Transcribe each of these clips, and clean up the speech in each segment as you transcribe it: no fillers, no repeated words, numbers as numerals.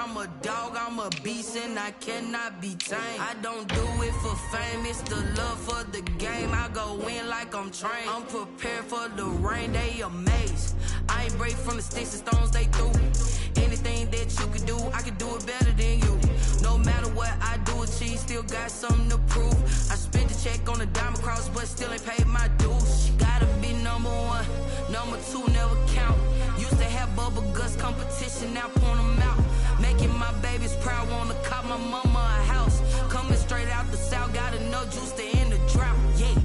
I'm a dog, I'm a beast, and I cannot be tamed. I don't do it for fame, it's the love for the game. I go in like I'm trained. I'm prepared for the rain, they amazed. I ain't break from the sticks and stones they threw. Anything that you can do, I can do it better than you. No matter what I do, achieve, still got something to prove. I spent the check on the diamond cross, but still ain't paid my dues. Gotta be number one, number two never count. Used to have bubble guts competition, now point them out. Making my babies proud, wanna cop my mama a house. Coming straight out the south, got enough juice to end the drought, yeah.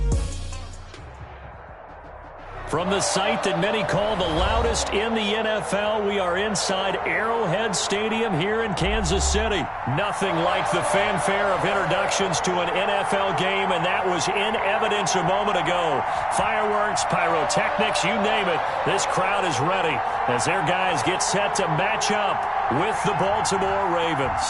From the site that many call the loudest in the NFL, we are inside Arrowhead Stadium here in Kansas City. Nothing like the fanfare of introductions to an NFL game, and that was in evidence a moment ago. Fireworks, pyrotechnics, you name it. This crowd is ready as their guys get set to match up with the Baltimore Ravens.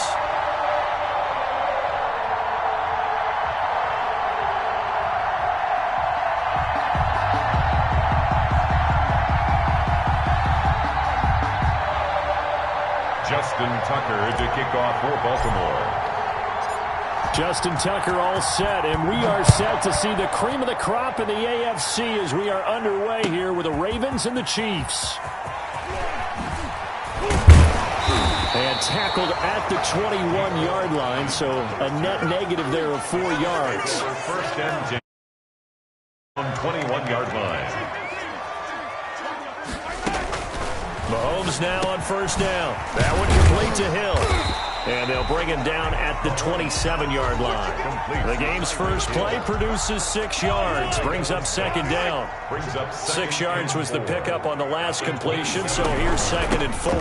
Justin Tucker to kick off for Baltimore. Justin Tucker all set, and we are set to see the cream of the crop in the AFC as we are underway here with the Ravens and the Chiefs. And tackled at the 21-yard line, so a net negative there of 4 yards. First and 10 on 21-yard line. Mahomes now on first down. That one complete to Hill. And they'll bring him down at the 27-yard line. The game's first play produces 6 yards. Brings up second down. 6 yards was the pickup on the last completion, so here's 2nd and 4.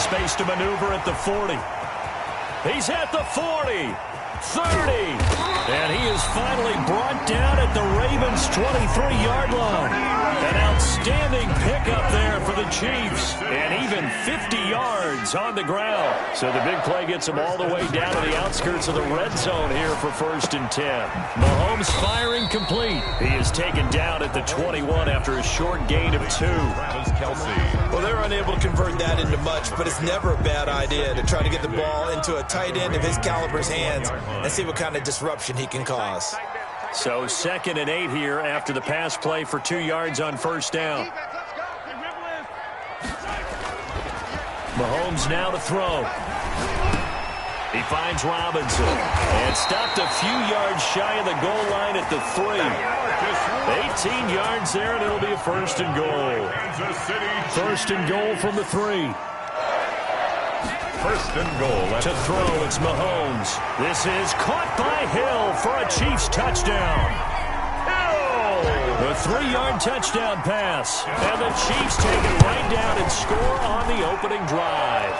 Space to maneuver at the 40. He's at the 40. 30. And he is finally brought down at the Ravens' 23-yard line. An outstanding pickup there for the Chiefs. And even 50 yards on the ground. So the big play gets him all the way down to the outskirts of the red zone here for 1st and 10. Mahomes firing complete. He is taken down at the 21 after a short gain of 2. Well, they're unable to convert that into much, but it's never a bad idea to try to get the ball into a tight end of his caliber's hands and see what kind of disruption he can cause. So 2nd and 8 here after the pass play for 2 yards on first down. Mahomes now to throw. He finds Robinson and stopped a few yards shy of the goal line at the 3. 18 yards there, and it'll be a 1st and goal. 1st and goal from the 3. 1st and goal. To throw, it's Mahomes. This is caught by Hill for a Chiefs touchdown. The 3-yard touchdown pass. And the Chiefs take it right down and score on the opening drive.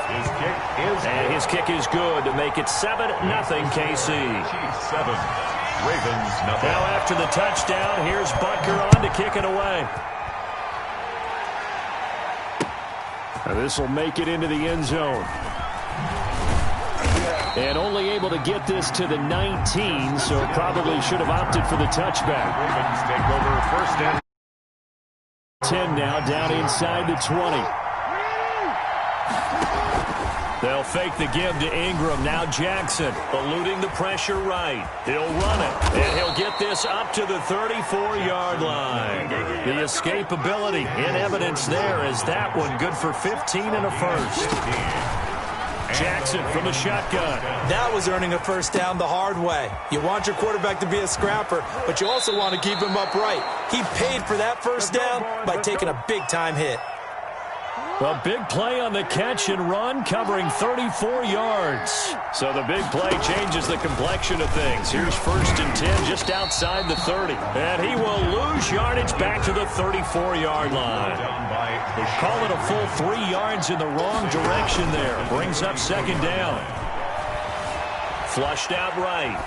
His kick is good to make it 7-0 KC. Chiefs 7, Ravens nothing. Now after the touchdown, here's Butker on to kick it away. This will make it into the end zone. And only able to get this to the 19, so probably should have opted for the touchback. Ravens take over 1st and 10 now, down inside the 20. They'll fake the give to Ingram. Now Jackson eluding the pressure right. He'll run it, and he'll get this up to the 34-yard line. The escapability in evidence there as that one good for 15 and a 1st. Jackson from the shotgun. That was earning a 1st down the hard way. You want your quarterback to be a scrapper, but you also want to keep him upright. He paid for that 1st down by taking a big-time hit. A big play on the catch and run, covering 34 yards. So the big play changes the complexion of things. Here's 1st and 10 just outside the 30. And he will lose yardage back to the 34-yard line. Call it a full 3 yards in the wrong direction there. Brings up 2nd down. Flushed out right.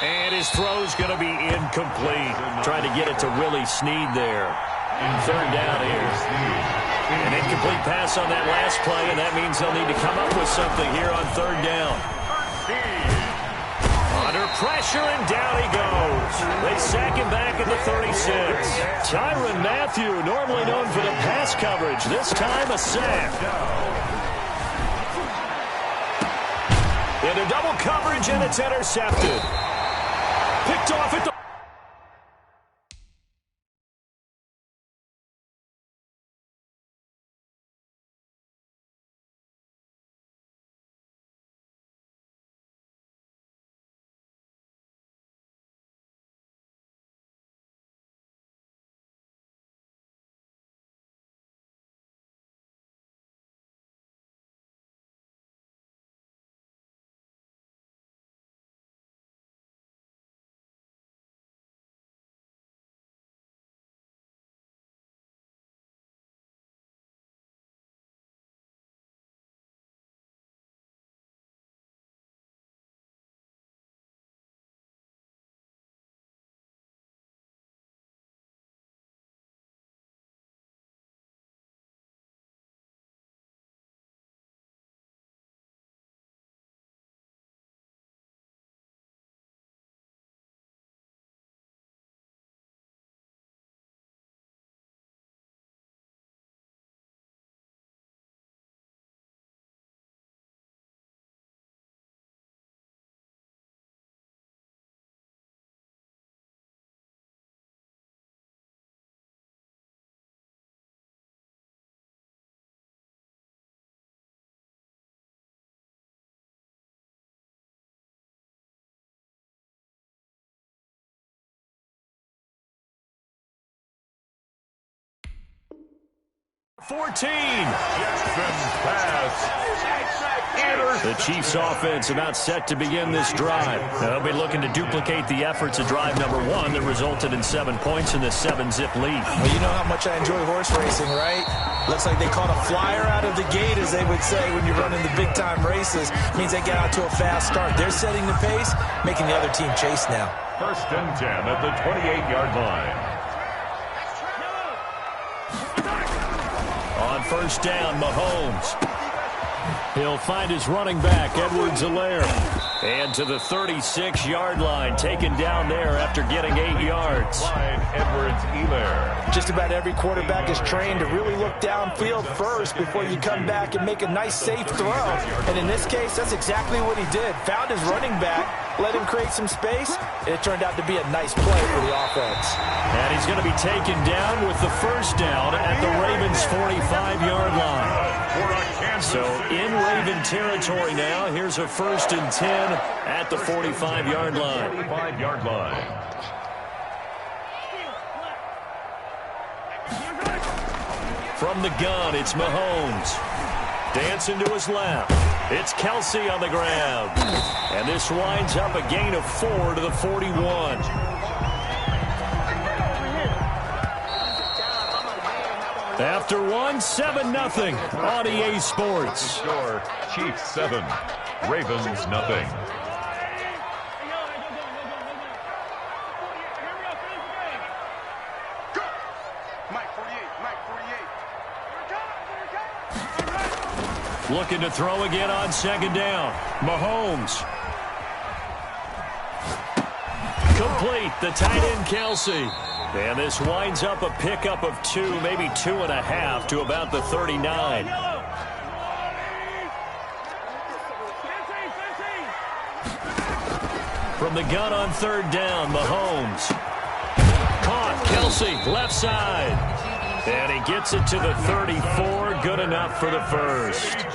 And his throw's going to be incomplete. Trying to get it to Willie Snead there. 3rd down here. An incomplete pass on that last play, and that means they'll need to come up with something here on 3rd down. Under pressure, and down he goes. They sack him back at the 36. Tyrann Mathieu, normally known for the pass coverage, this time a sack. Into double coverage, and it's intercepted. Picked off at the... The Chiefs offense about set to begin this drive. They'll be looking to duplicate the efforts of drive number 1 that resulted in 7 points in the 7-zip lead. Well, you know how much I enjoy horse racing, right? Looks like they caught a flyer out of the gate, as they would say, when you're running the big-time races. Means they get out to a fast start. They're setting the pace, making the other team chase now. 1st and 10 at the 28-yard line. On 1st down, Mahomes. He'll find his running back, Edwards-Helaire. And to the 36-yard line, taken down there after getting 8 yards. Edwards-Helaire. Just about every quarterback is trained to really look downfield first before you come back and make a nice, safe throw. And in this case, that's exactly what he did. Found his running back, let him create some space, and it turned out to be a nice play for the offense. And he's going to be taken down with the 1st down at the Ravens' 45-yard line. So in Raven territory now, here's a 1st and 10 at the 45-yard line. 45-yard line. From the gun, it's Mahomes. Dancing to his left. It's Kelsey on the grab. And this winds up a gain of 4 to the 41. After 1, 7-0 on EA Sports. Score, Chiefs 7, Ravens nothing. Looking to throw again on 2nd down. Mahomes. Complete, the tight end Kelsey. And this winds up a pickup of 2, maybe 2.5 to about the 39. From the gun on 3rd down, Mahomes. Caught, Kelsey, left side. And he gets it to the 34, good enough for the 1st.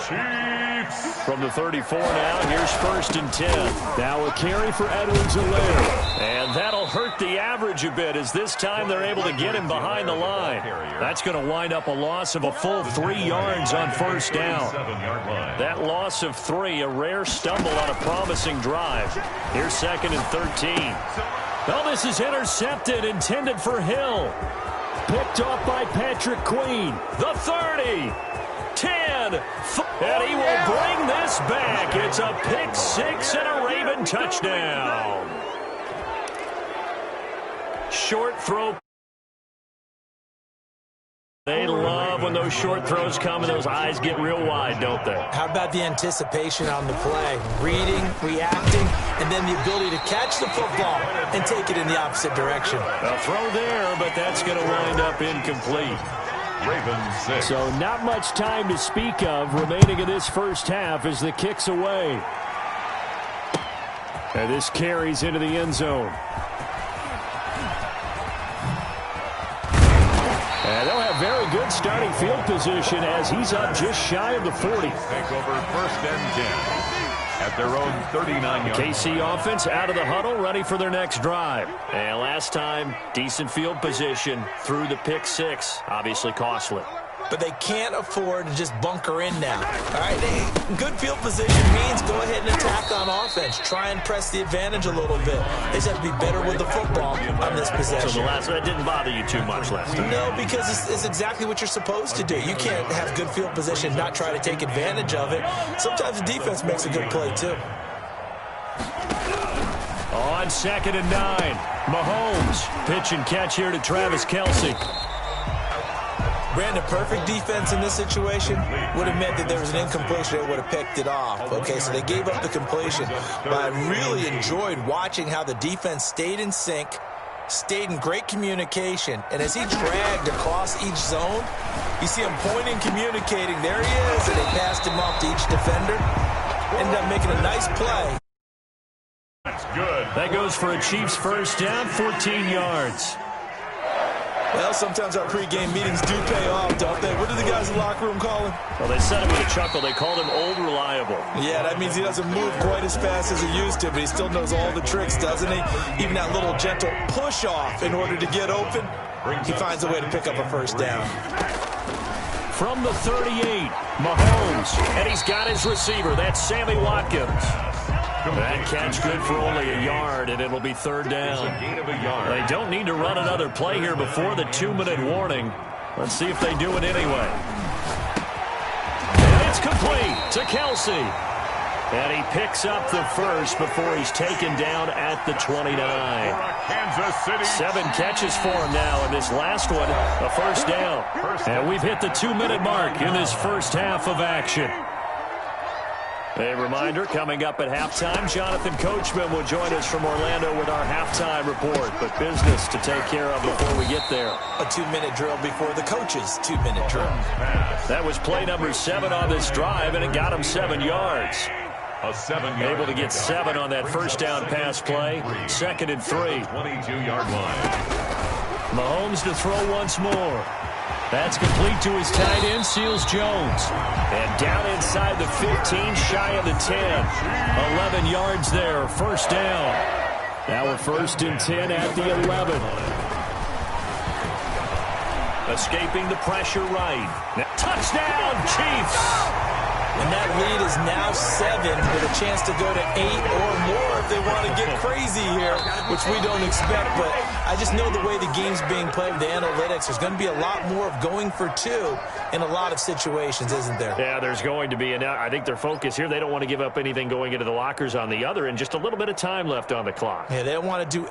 From the 34 now, here's 1st and 10. Now a carry for Edwards-Helaire. And that'll hurt the average a bit, as this time they're able to get him behind the line. That's going to wind up a loss of a full 3 yards on 1st down. That loss of 3, a rare stumble on a promising drive. Here's 2nd and 13. Well, this is intercepted, intended for Hill. Picked off by Patrick Queen. The 30. 10. And he will bring this back. It's a pick 6 and a Raven touchdown. Short throw. They love when those short throws come and those eyes get real wide, don't they? How about the anticipation on the play? Reading, reacting, and then the ability to catch the football and take it in the opposite direction. A throw there, but that's going to wind up incomplete. Ravens 6. So not much time to speak of remaining in this first half as the kick's away. And this carries into the end zone. And they'll have very good starting field position as he's up just shy of the 40. Take over first and 10 at their own 39-yard. KC offense out of the huddle, ready for their next drive. And last time, decent field position through the pick six. Obviously costly. But they can't afford to just bunker in now. All right, good field position means go ahead and attack on offense. Try and press the advantage a little bit. They just have to be better with the football on this possession. So that didn't bother you too much last time? No, because it's exactly what you're supposed to do. You can't have good field position, not try to take advantage of it. Sometimes the defense makes a good play, too. On 2nd and 9, Mahomes. Pitch and catch here to Travis Kelce. Brandon, perfect defense in this situation would have meant that there was an incompletion. They would have picked it off. Okay, so they gave up the completion. But I really enjoyed watching how the defense stayed in sync, stayed in great communication. And as he dragged across each zone, you see him pointing, communicating. There he is, and they passed him off to each defender. Ended up making a nice play. That's good. That goes for a Chiefs first down, 14 yards. Well, sometimes our pregame meetings do pay off, don't they? What do the guys in the locker room call him? Well, they said him with a chuckle. They called him Old Reliable. Yeah, that means he doesn't move quite as fast as he used to, but he still knows all the tricks, doesn't he? Even that little gentle push-off in order to get open, he finds a way to pick up a first down. From the 38, Mahomes, and he's got his receiver. That's Sammy Watkins. That catch good for only a yard, and it'll be third down. They don't need to run another play here before the 2-minute warning. Let's see if they do it anyway. And it's complete to Kelce. And he picks up the first before he's taken down at the 29. Kansas City. 7 catches for him now, and this last one, a first down. And we've hit the 2-minute mark in this first half of action. A reminder, coming up at halftime, Jonathan Coachman will join us from Orlando with our halftime report. But business to take care of before we get there. A 2-minute drill before the coach's 2-minute drill. That was play number 7 on this drive, and it got him 7 yards. A 7-yard. Able to get 7 on that first down pass play. 2nd and 3. 22-yard line. Mahomes to throw once more. That's complete to his tight end, Seals Jones. And down inside the 15, shy of the 10. 11 yards there, first down. Now we're 1st and 10 at the 11. Escaping the pressure right. Touchdown, Chiefs! And that lead is now 7 with a chance to go to 8 or more if they want to get crazy here, which we don't expect. But I just know the way the game's being played with the analytics, there's going to be a lot more of going for 2 in a lot of situations, isn't there? Yeah, there's going to be. And I think their focus here, they don't want to give up anything going into the lockers on the other, and just a little bit of time left on the clock. Yeah, they don't want to do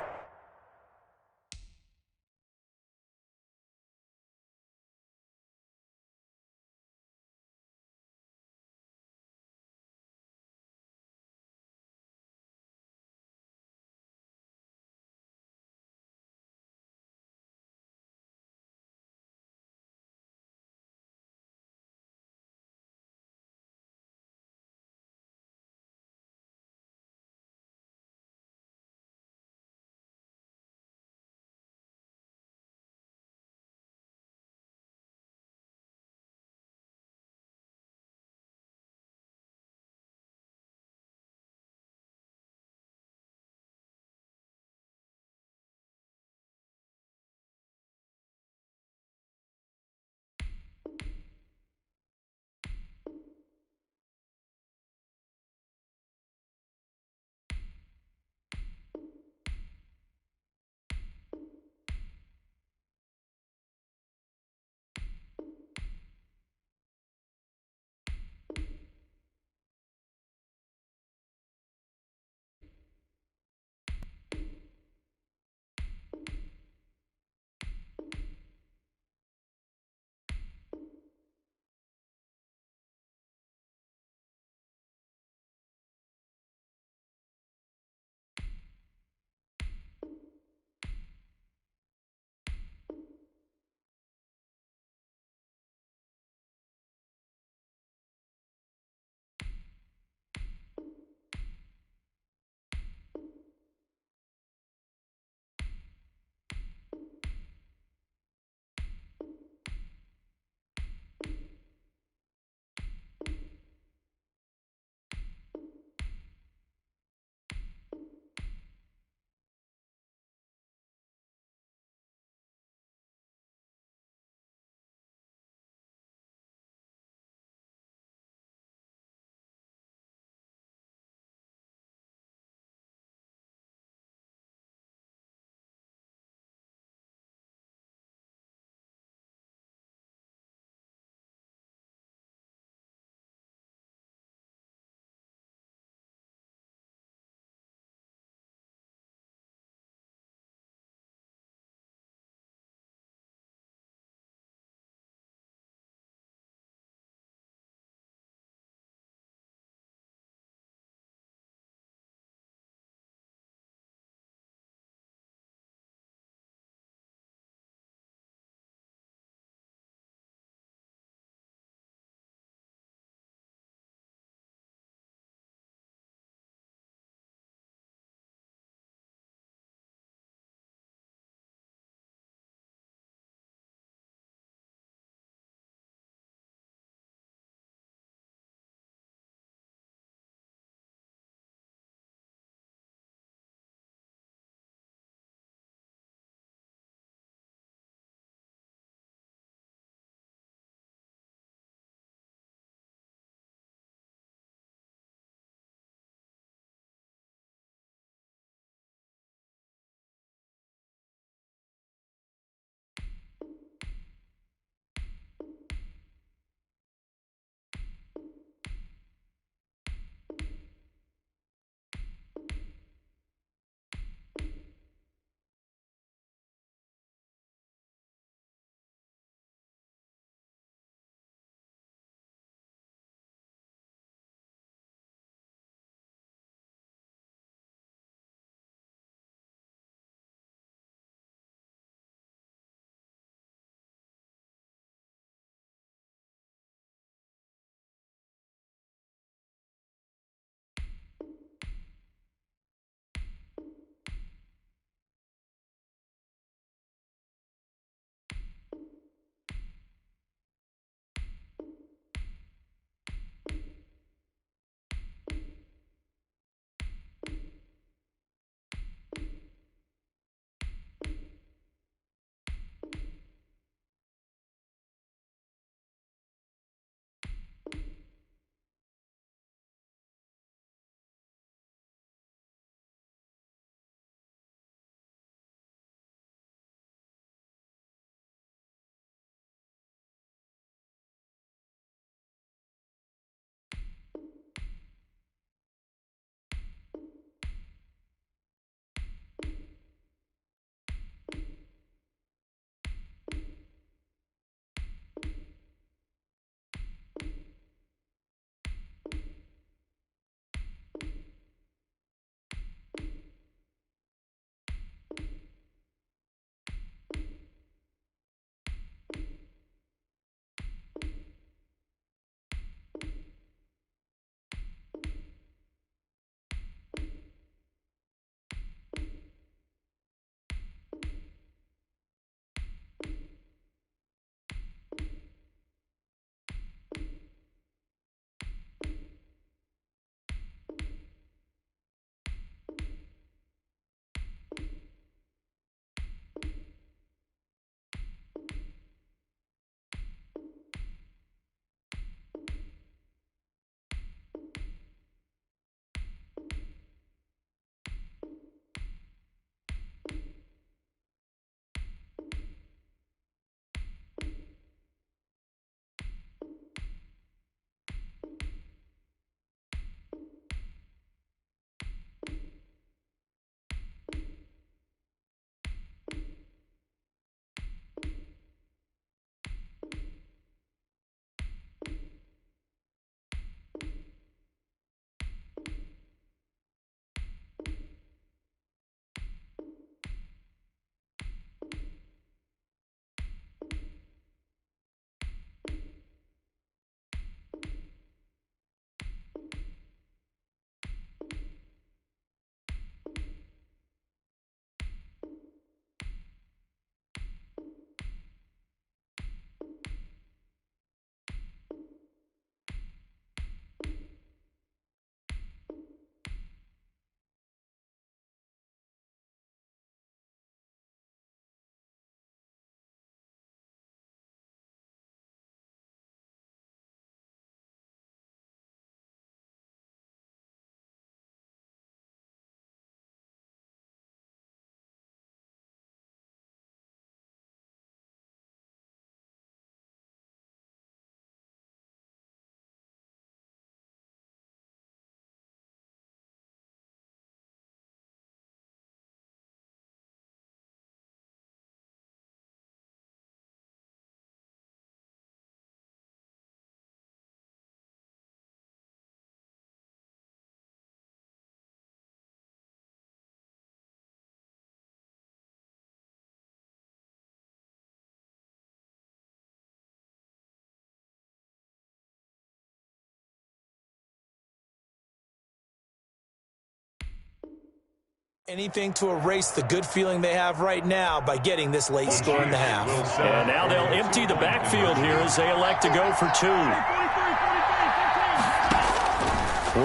Anything to erase the good feeling they have right now by getting this late score in the half. And now they'll empty the backfield here as they elect to go for 2.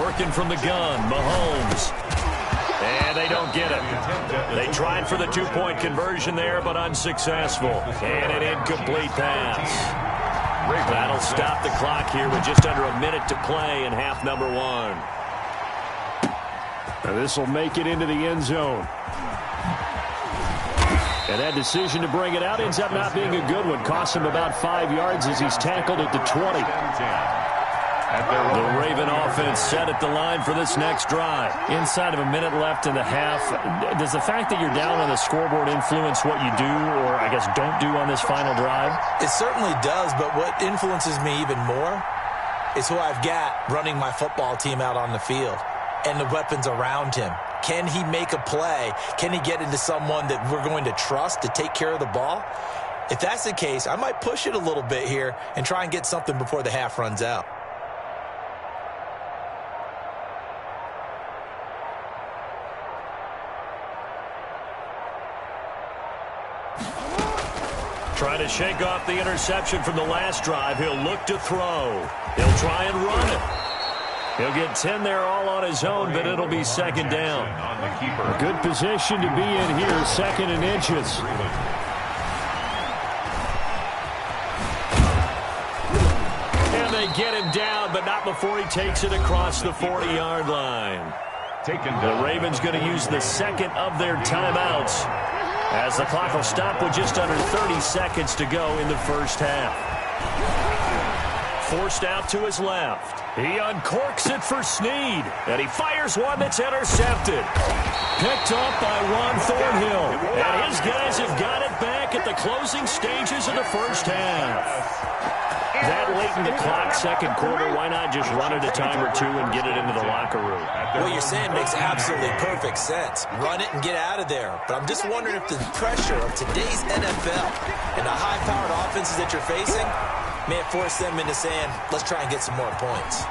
Working from the gun, Mahomes. And they don't get it. They tried for the 2-point conversion there, but unsuccessful. And an incomplete pass. That'll stop the clock here with just under a minute to play in half number 1. Now this will make it into the end zone. And that decision to bring it out ends up not being a good one. Costs him about 5 yards as he's tackled at the 20. The Raven offense set at the line for this next drive. Inside of a minute left in the half, does the fact that you're down on the scoreboard influence what you do, or I guess don't do on this final drive? It certainly does, but what influences me even more is who I've got running my football team out on the field and the weapons around him. Can he make a play? Can he get into someone that we're going to trust to take care of the ball? If that's the case, I might push it a little bit here and try and get something before the half runs out. Trying to shake off the interception from the last drive. He'll look to throw. He'll try and run it. He'll get 10 there all on his own, but it'll be second down. A good position to be in here, 2nd and inches. And they get him down, but not before he takes it across the 40-yard line. The Ravens going to use the second of their timeouts, as the clock will stop with just under 30 seconds to go in the first half. Forced out to his left. He uncorks it for Snead, and he fires one that's intercepted. Picked up by Ron Thornhill, and his guys have got it back at the closing stages of the first half. That late in the clock, second quarter, why not just run it a time or two and get it into the locker room? What you're saying makes absolutely perfect sense. Run it and get out of there. But I'm just wondering if the pressure of today's NFL and the high-powered offenses that you're facing may have forced them into saying, let's try and get some more points.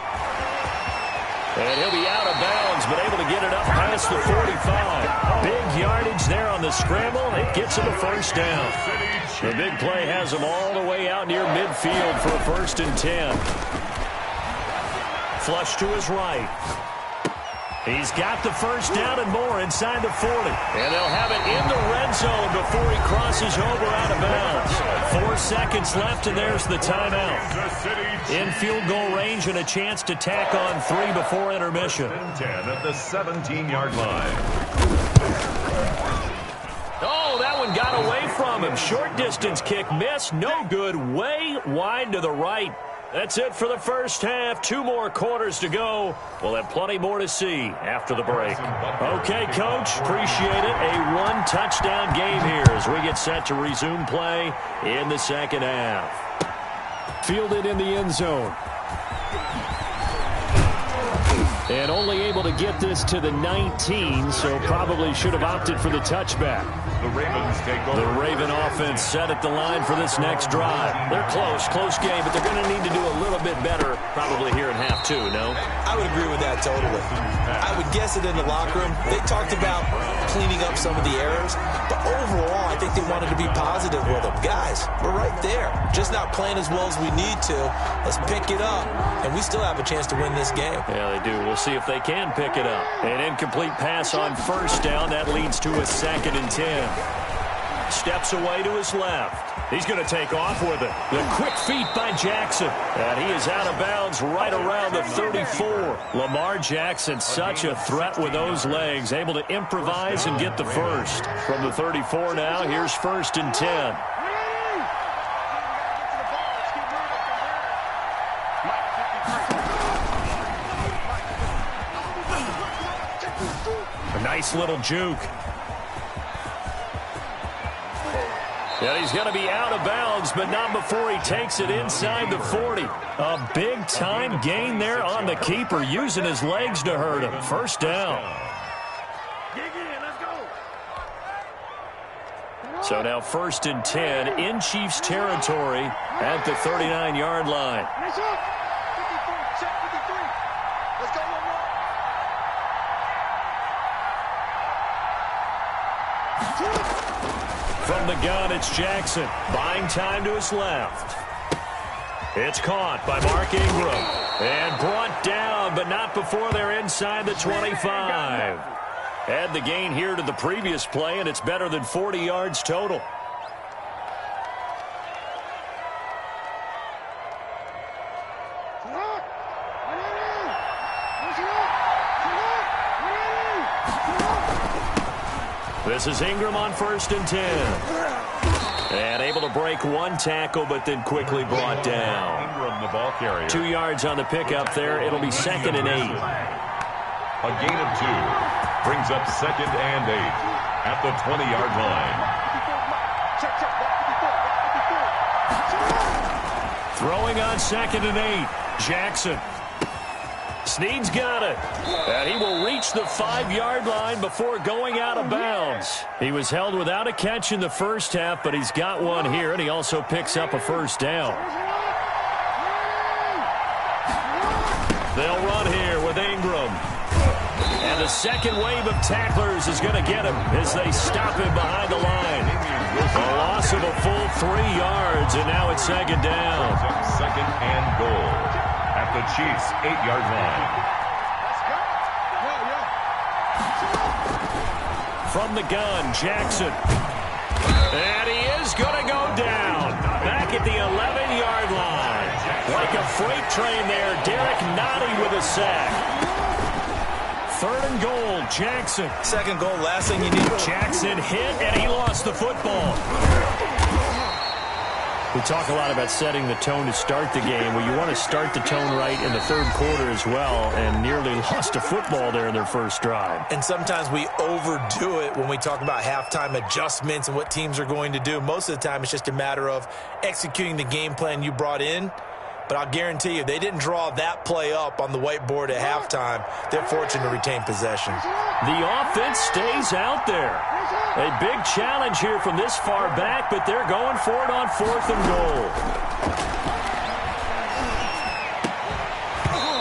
And he'll be out of bounds, but able to get it up past the 45. Big yardage there on the scramble, and it gets him a first down. The big play has him all the way out near midfield for a 1st and 10. Flush to his right. He's got the first down and more inside the 40. And they'll have it in the red zone before he crosses over out of bounds. 4 seconds left, and there's the timeout. In field goal range and a chance to tack on 3 before intermission. 10 at the 17-yard line. Oh, that one got away from him. Short distance kick missed. No good. Way wide to the right. That's it for the first half. 2 more quarters to go. We'll have plenty more to see after the break. Okay, Coach, appreciate it. A 1-touchdown game here as we get set to resume play in the second half. Fielded in the end zone. And only able to get this to the 19, so probably should have opted for the touchback. The Ravens take over. The Raven offense set at the line for this next drive. They're close game, but they're going to need to do a little bit better probably here in half 2, no? I would agree with that totally. I would guess it in the locker room. They talked about cleaning up some of the errors, but overall, I think they wanted to be positive with them. Guys, we're right there. Just not playing as well as we need to. Let's pick it up, and we still have a chance to win this game. Yeah, they do. We'll see if they can pick it up. An incomplete pass on first down. That leads to a 2nd and 10. Steps away to his left. He's going to take off with it. The quick feet by Jackson. And he is out of bounds right around the 34. Lamar Jackson, such a threat with those legs. Able to improvise and get the first. From the 34 now, here's 1st and 10. A nice little juke. Yeah, he's going to be out of bounds, but not before he takes it inside the 40. A big-time gain there on the keeper, using his legs to hurt him. First down. So now 1st and 10 in Chiefs territory at the 39-yard line. From the gun, it's Jackson. Buying time to his left. It's caught by Mark Ingram. And brought down, but not before they're inside the 25. Add the gain here to the previous play, and it's better than 40 yards total. This is Ingram on 1st and 10. And able to break one tackle, but then quickly brought down. Ingram, the ball carrier. 2 yards on the pickup there. It'll be 2nd and 8. A gain of 2 brings up 2nd and 8 at the 20-yard line. Throwing on 2nd and 8. Jackson. Snead's got it. And he will reach the 5-yard line before going out of bounds. He was held without a catch in the first half, but he's got one here, and he also picks up a first down. They'll run here with Ingram. And the second wave of tacklers is going to get him as they stop him behind the line. A loss of a full 3 yards, and now it's 2nd down. 2nd and goal at the Chiefs' 8-yard line. From the gun, Jackson. And he is going to go down. Back at the 11-yard line. Like a freight train there, Derek Nottie with a sack. 3rd and goal, Jackson. 2nd goal, last thing you need. Jackson hit, and he lost the football. We talk a lot about setting the tone to start the game. Well, you want to start the tone right in the 3rd quarter as well, and nearly lost a football there in their first drive. And sometimes we overdo it when we talk about halftime adjustments and what teams are going to do. Most of the time, it's just a matter of executing the game plan you brought in. But I'll guarantee you, they didn't draw that play up on the whiteboard at halftime. They're fortunate to retain possession. The offense stays out there. A big challenge here from this far back, but they're going for it on 4th and goal.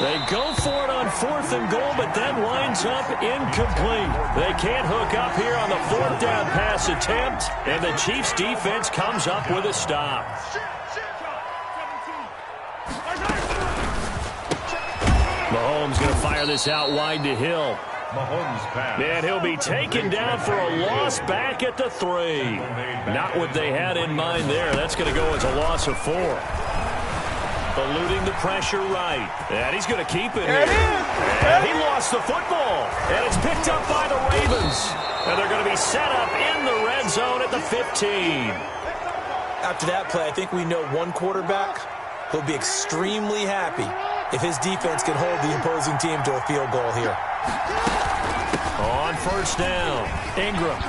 They go for it on 4th and goal, but that winds up incomplete. They can't hook up here on the 4th down pass attempt, and the Chiefs defense comes up with a stop. Mahomes going to fire this out wide to Hill. Mahomes pass. And he'll be taken down for a loss back at the 3. Not what they had in mind there. That's going to go as a loss of 4. Eluding the pressure right. And he's going to keep it here. And he lost the football. And it's picked up by the Ravens. And they're going to be set up in the red zone at the 15. After that play, I think we know one quarterback who'll be extremely happy if his defense can hold the opposing team to a field goal here. On 1st down, Ingram.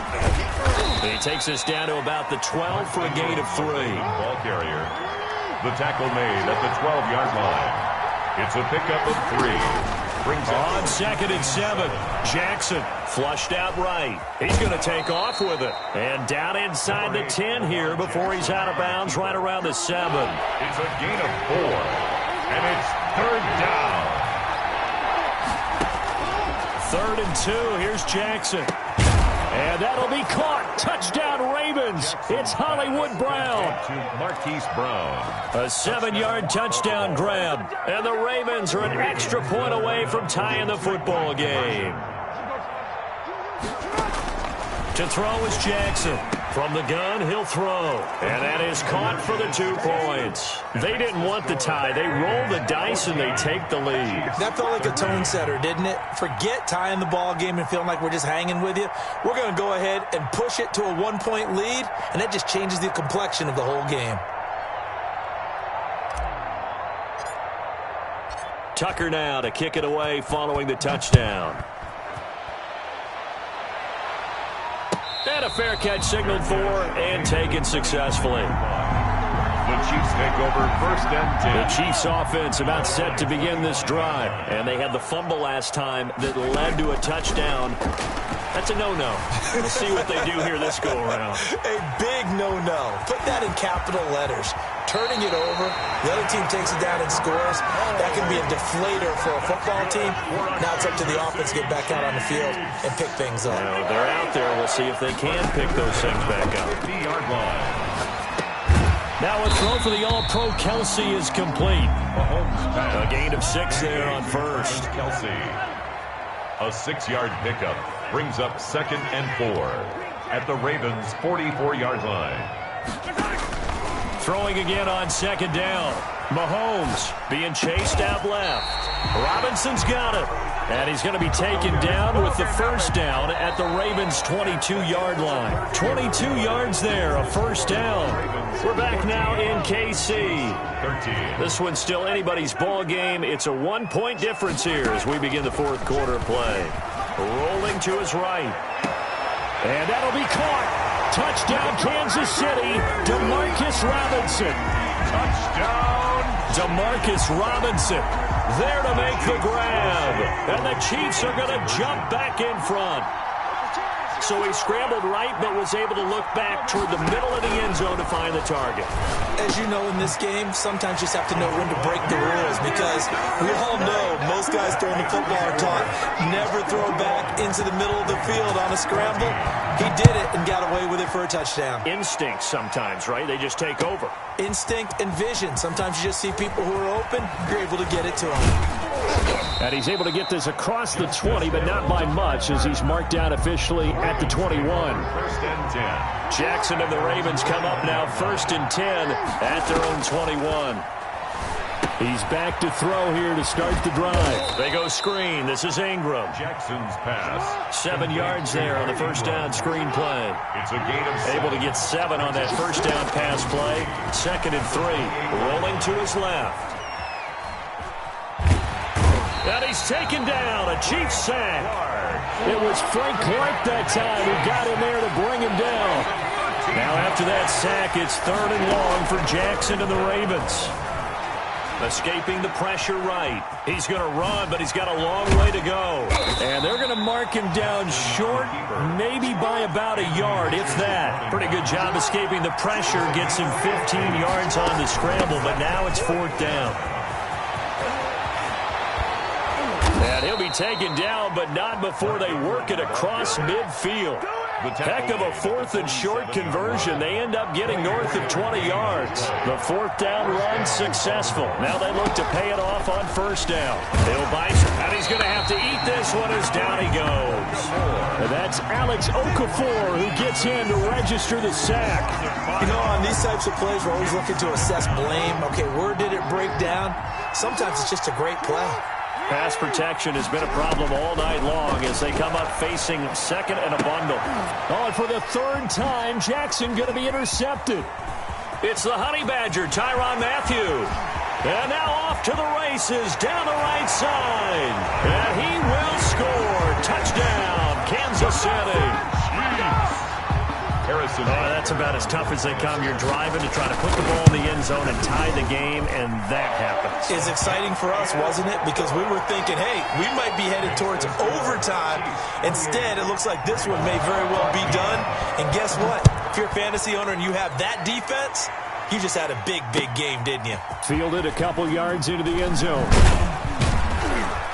He takes us down to about the 12 for a gain of 3. Ball carrier. The tackle made at the 12-yard line. It's a pickup of 3. Brings on 2nd and 7. Jackson flushed out right. He's going to take off with it. And down inside the 10 here before he's out of bounds right around the 7. It's a gain of 4. And it's 3rd down. 3rd and 2. Here's Jackson. And that'll be caught. Touchdown, Ravens. It's Hollywood Brown. To Marquise Brown. A 7-yard touchdown grab. And the Ravens are an extra point away from tying the football game. To throw is Jackson. From the gun, he'll throw. And that is caught for the 2 points. They didn't want the tie. They roll the dice and they take the lead. That felt like a tone setter, didn't it? Forget tying the ball game and feeling like we're just hanging with you. We're going to go ahead and push it to a 1-point lead, and that just changes the complexion of the whole game. Tucker now to kick it away following the touchdown. And a fair catch signaled for and taken successfully. The Chiefs take over 1st and 10. The Chiefs offense about set to begin this drive. And they had the fumble last time that led to a touchdown. That's a no-no. We'll see what they do here this go-around. A big no-no. Put that in capital letters. turning it over. The other team takes it down and scores. That can be a deflator for a football team. Now it's up to the offense to get back out on the field and pick things up. Well, they're out there. We'll see if they can pick those things back up. 50-yard line. Now a throw for the All-Pro Kelsey is complete. A gain of 6 there on first. Kelsey. A 6-yard pickup brings up 2nd and 4 at the Ravens' 44-yard line. Throwing again on 2nd down. Mahomes being chased out left. Robinson's got it. And he's going to be taken down with the first down at the Ravens' 22-yard line. 22 yards there, a first down. We're back now in KC. 13. This one's still anybody's ball game. It's a 1-point difference here as we begin the fourth quarter play. Rolling to his right. And that'll be caught. Touchdown, Kansas City. DeMarcus Robinson. Touchdown. DeMarcus Robinson there to make the grab. And the Chiefs are going to jump back in front. So he scrambled right, but was able to look back toward the middle of the end zone to find the target. As you know, in this game, sometimes you just have to know when to break the rules, because we all know most guys throwing the football are taught never throw back into the middle of the field on a scramble. He did it and got away with it for a touchdown. Instinct sometimes, right? They just take over. Instinct and vision. Sometimes you just see people who are open, you're able to get it to them. And he's able to get this across the 20, but not by much, as he's marked down officially at the 21. 1st and 10. Jackson and the Ravens come up now 1st and 10 at their own 21. He's back to throw here to start the drive. They go screen. This is Ingram. Jackson's pass. 7 yards there on the first down screen play. It's a gain of 6. Able to get 7 on that first down pass play. 2nd and 3. Rolling to his left. And he's taken down. A Chiefs sack. It was Frank Clark that time who got in there to bring him down. Now after that sack, it's 3rd and long for Jackson and the Ravens. Escaping the pressure right. He's going to run, but he's got a long way to go. And they're going to mark him down short, maybe by about a yard, if that. Pretty good job escaping the pressure. Gets him 15 yards on the scramble, but now it's 4th down. And he'll be taken down, but not before they work it across midfield. Heck of a 4th and short conversion. They end up getting north of 20 yards. The 4th down run successful. Now they look to pay it off on first down. He'll bite, and he's going to have to eat this one as down he goes. And that's Alex Okafor who gets in to register the sack. You know, on these types of plays, we're always looking to assess blame. Okay, where did it break down? Sometimes it's just a great play. Pass protection has been a problem all night long as they come up facing 2nd and a bundle. Oh, and for the 3rd time, Jackson going to be intercepted. It's the Honey Badger, Tyrann Mathieu. And now off to the races down the right side. And he will score. Touchdown, Kansas City. Harrison. That's about as tough as they come. You're driving to try to put the ball in the end zone and tie the game, and that happens. It's exciting for us, wasn't it? Because we were thinking, hey, we might be headed towards overtime. Instead, it looks like this one may very well be done. And guess what? If you're a fantasy owner and you have that defense, you just had a big, big game, didn't you? Fielded a couple yards into the end zone.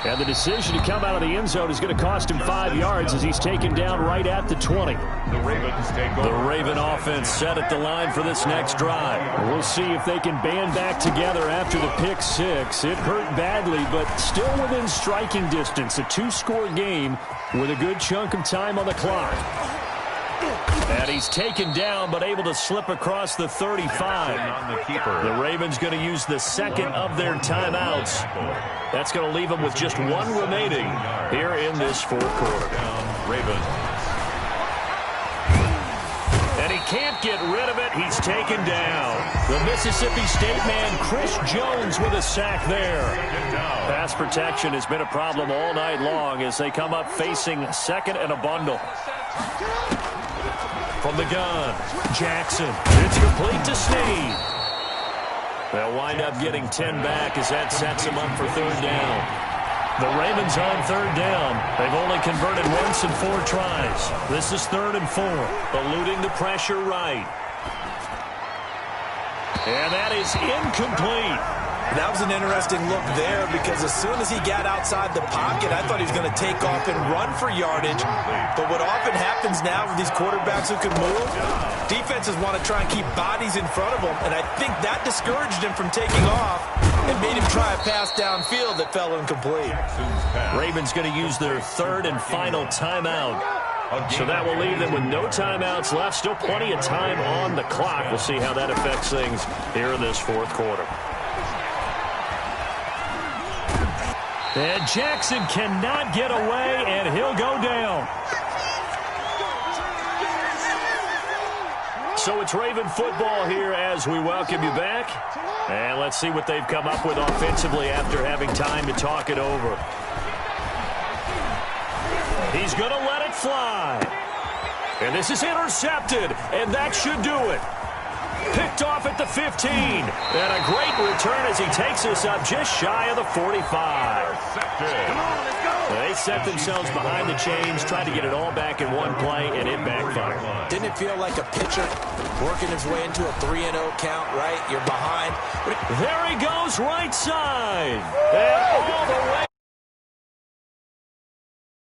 And the decision to come out of the end zone is going to cost him 5 yards as he's taken down right at the 20. The Ravens take over. The Raven offense set at the line for this next drive. We'll see if they can band back together after the pick 6. It hurt badly, but still within striking distance. A 2-score game with a good chunk of time on the clock. And he's taken down, but able to slip across the 35. On the keeper. The Ravens going to use the 2nd of their timeouts. That's going to leave them with just 1 remaining here in this 4th quarter. Ravens. And he can't get rid of it. He's taken down. The Mississippi State man, Chris Jones, with a sack there. Pass protection has been a problem all night long as they come up facing 2nd and a bundle. From the gun, Jackson. It's complete to Snead. They'll wind up getting 10 back as that sets them up for 3rd down. The Ravens on 3rd down. They've only converted once in 4 tries. This is 3rd and 4. Eluding the pressure right. And that is incomplete. That was an interesting look there because as soon as he got outside the pocket, I thought he was going to take off and run for yardage. But what often happens now with these quarterbacks who can move, defenses want to try and keep bodies in front of them, and I think that discouraged him from taking off and made him try a pass downfield that fell incomplete. Ravens going to use their third and final timeout. So that will leave them with no timeouts left. Still plenty of time on the clock. We'll see how that affects things here in this fourth quarter. And Jackson cannot get away, and he'll go down. So it's Raven football here as we welcome you back. And let's see what they've come up with offensively after having time to talk it over. He's going to let it fly. And this is intercepted, and that should do it. Picked off at the 15. And a great return as he takes us up just shy of the 45. They set themselves behind the chains, tried to get it all back in one play, and it backfired. Didn't it feel like a pitcher working his way into a 3-0 count, right? You're behind. There he goes, right side. And all the way.